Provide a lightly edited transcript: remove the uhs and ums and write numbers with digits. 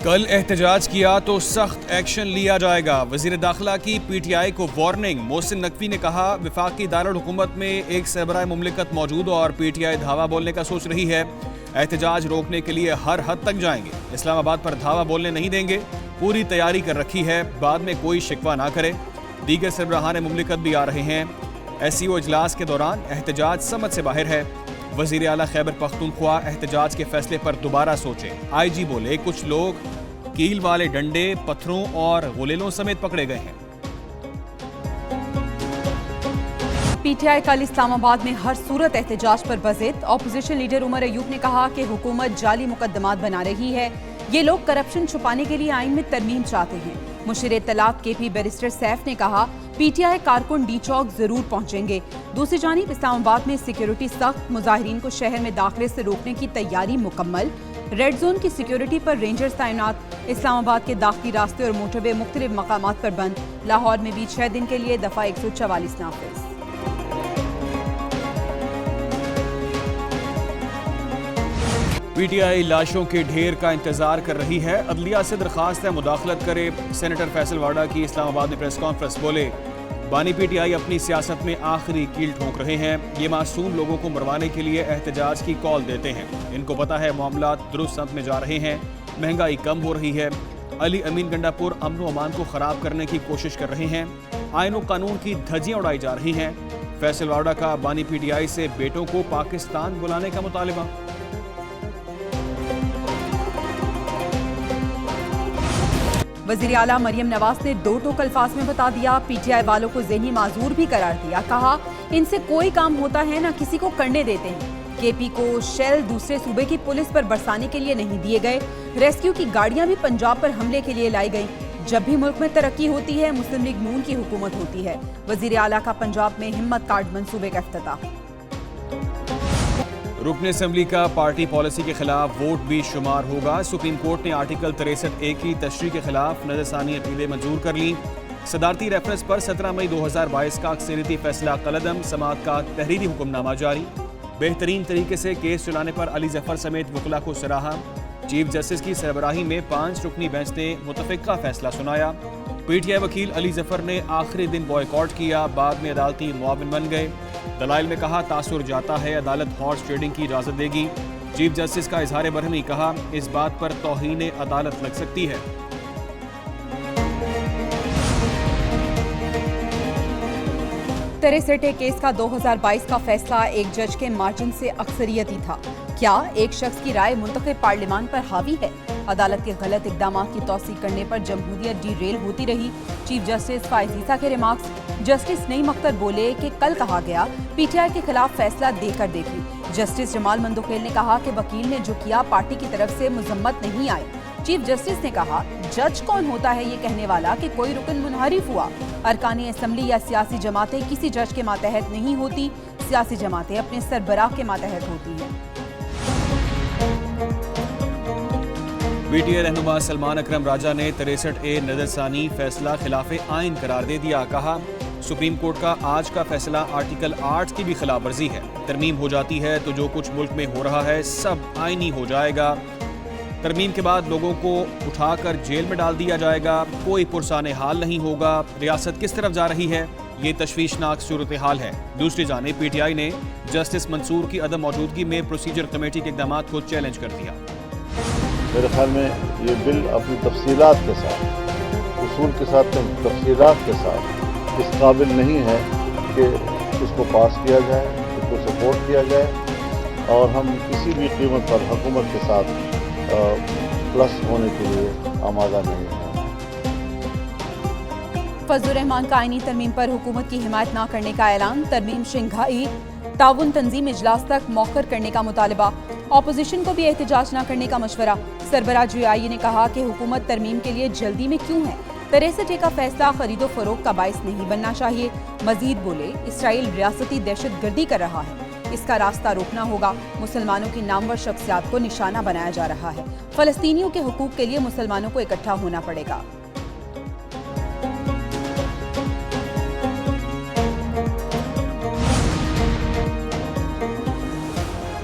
کل احتجاج کیا تو سخت ایکشن لیا جائے گا، وزیر داخلہ کی پی ٹی آئی کو وارننگ۔ محسن نقوی نے کہا وفاقی دارالحکومت میں ایک سربراہ مملکت موجود اور پی ٹی آئی دھاوا بولنے کا سوچ رہی ہے، احتجاج روکنے کے لیے ہر حد تک جائیں گے، اسلام آباد پر دھاوا بولنے نہیں دیں گے، پوری تیاری کر رکھی ہے، بعد میں کوئی شکوہ نہ کرے۔ دیگر سربراہان مملکت بھی آ رہے ہیں، ایس سی او اجلاس کے دوران احتجاج سمجھ سے باہر ہے۔ وزیر اعلیٰ خیبر پختونخوا احتجاج کے فیصلے پر دوبارہ سوچیں، آئی جی بولے کچھ لوگ کیل والے ڈنڈے، پتھروں اور غلیلوں سمیت پکڑے گئے ہیں۔ پی ٹی آئی کل اسلام آباد میں ہر صورت احتجاج پر بضد۔ اپوزیشن لیڈر عمر ایوب نے کہا کہ حکومت جعلی مقدمات بنا رہی ہے، یہ لوگ کرپشن چھپانے کے لیے آئین میں ترمیم چاہتے ہیں۔ مشیر اطلاعات کے پی بیرسٹر سیف نے کہا پی ٹی آئی کارکن ڈی چوک ضرور پہنچیں گے۔ دوسری جانب اسلام آباد میں سیکیورٹی سخت، مظاہرین کو شہر میں داخلے سے روکنے کی تیاری مکمل، ریڈ زون کی سیکیورٹی پر رینجرز تعینات۔ اسلام آباد کے داخلی راستے اور موٹر وے مختلف مقامات پر بند، لاہور میں بھی 6 دن کے لیے دفعہ 144 نافذ۔ پی ٹی آئی لاشوں کے ڈھیر کا انتظار کر رہی ہے، عدلیہ سے درخواست ہے مداخلت کرے۔ سینیٹر فیصل واڈا کی اسلام آباد میں پریس کانفرنس، بولے بانی پی ٹی آئی اپنی سیاست میں آخری کیل ٹھونک رہے ہیں، یہ معصوم لوگوں کو مروانے کے لیے احتجاج کی کال دیتے ہیں، ان کو پتہ ہے معاملات درست سمت میں جا رہے ہیں، مہنگائی کم ہو رہی ہے۔ علی امین گنڈا پور امن و امان کو خراب کرنے کی کوشش کر رہے ہیں، آئین و قانون کی دھجیاں اڑائی جا رہی ہیں۔ فیصل واڈا کا بانی پی ٹی آئی سے بیٹوں کو پاکستان بلانے کا مطالبہ۔ وزیر اعلیٰ مریم نواز نے 2 ٹوک الفاظ میں بتا دیا، پی ٹی آئی والوں کو ذہنی معذور بھی قرار دیا، کہا ان سے کوئی کام ہوتا ہے نہ کسی کو کرنے دیتے ہیں۔ کے پی کو شیل دوسرے صوبے کی پولیس پر برسانے کے لیے نہیں دیے گئے، ریسکیو کی گاڑیاں بھی پنجاب پر حملے کے لیے لائی گئیں۔ جب بھی ملک میں ترقی ہوتی ہے مسلم لیگ نون کی حکومت ہوتی ہے۔ وزیر اعلیٰ کا پنجاب میں ہمت کارڈ منصوبے کا افتتاح۔ رکن اسمبلی کا پارٹی پالیسی کے خلاف ووٹ بھی شمار ہوگا، سپریم کورٹ نے آرٹیکل 63A کی تشریح کے خلاف نظر ثانی اپیلیں منظور کر لیں۔ صدارتی ریفرنس پر 17 مئی 2022 کا اکثریتی فیصلہ کالعدم، سماعت کا تحریری حکم نامہ جاری۔ بہترین طریقے سے کیس چلانے پر علی ظفر سمیت وکلاء کو سراہا۔ چیف جسٹس کی سربراہی میں 5 رکنی بینچ نے متفقہ فیصلہ سنایا۔ پی ٹی آئی وکیل علی ظفر نے آخری دن بوائیکاٹ کیا، بعد میں عدالتی معاون بن گئے۔ دلائل میں کہا تاثر جاتا ہے، عدالت ہارس ٹریڈنگ کی اجازت دے گی۔ چیف جسٹس کا اظہار برہمی، کہا اس بات پر توہین عدالت لگ سکتی ہے۔ تریسٹے کیس کا 2022 کا فیصلہ ایک جج کے مارجن سے اکثریتی تھا، کیا ایک شخص کی رائے منتخب پارلیمان پر حاوی ہے؟ عدالت کے غلط اقدامات کی توثیق کرنے پر جمہوریت ڈی ریل ہوتی رہی۔ چیف جسٹس فائز عیسیٰ کے ریمارکس۔ جسٹس نعیم اختر بولے کہ کل کہا گیا پی ٹی آئی کے خلاف فیصلہ دے کر دیکھیں۔ جسٹس جمال مندوخیل نے کہا کہ وکیل نے جو کیا پارٹی کی طرف سے مذمت نہیں آئی۔ چیف جسٹس نے کہا جج کون ہوتا ہے یہ کہنے والا کہ کوئی رکن منحرف ہوا؟ ارکان اسمبلی یا سیاسی جماعتیں کسی جج کے ماتحت نہیں ہوتی، سیاسی جماعتیں اپنے سربراہ کے ماتحت ہوتی ہیں۔ پی ٹی آئی رہنما سلمان اکرم راجہ نے 63A نظر ثانی فیصلہ خلاف آئین قرار دے دیا، کہا سپریم کورٹ کا آج کا فیصلہ آرٹیکل 8 کی بھی خلاف ورزی ہے، ترمیم ہو جاتی ہے تو جو کچھ ملک میں ہو رہا ہے سب آئینی ہو جائے گا، ترمیم کے بعد لوگوں کو اٹھا کر جیل میں ڈال دیا جائے گا، کوئی پرسان حال نہیں ہوگا، ریاست کس طرف جا رہی ہے یہ تشویشناک صورتحال ہے۔ دوسری جانب پی ٹی آئی نے جسٹس منصور کی عدم موجودگی میں پروسیجر کمیٹی کے اقدامات کو چیلنج کر دیا۔ میرے خیال میں یہ بل اپنی تفصیلات کے ساتھ، اصول کے ساتھ، تفصیلات کے ساتھ اس قابل نہیں ہے کہ اس کو پاس کیا جائے، اس کو سپورٹ کیا جائے، اور ہم کسی بھی قیمت پر حکومت کے ساتھ پلس ہونے کے لیے آمادہ نہیں ہیں۔ فضل الرحمان کا آئینی ترمیم پر حکومت کی حمایت نہ کرنے کا اعلان، ترمیم شنگھائی تعاون تنظیم اجلاس تک موخر کرنے کا مطالبہ، اپوزیشن کو بھی احتجاج نہ کرنے کا مشورہ۔ سربراہ جی آئی نے کہا کہ حکومت ترمیم کے لیے جلدی میں کیوں ہے، 63A کا فیصلہ خرید و فروخت کا باعث نہیں بننا چاہیے۔ مزید بولے اسرائیل ریاستی دہشت گردی کر رہا ہے، اس کا راستہ روکنا ہوگا، مسلمانوں کی نامور شخصیات کو نشانہ بنایا جا رہا ہے، فلسطینیوں کے حقوق کے لیے مسلمانوں کو اکٹھا ہونا پڑے گا۔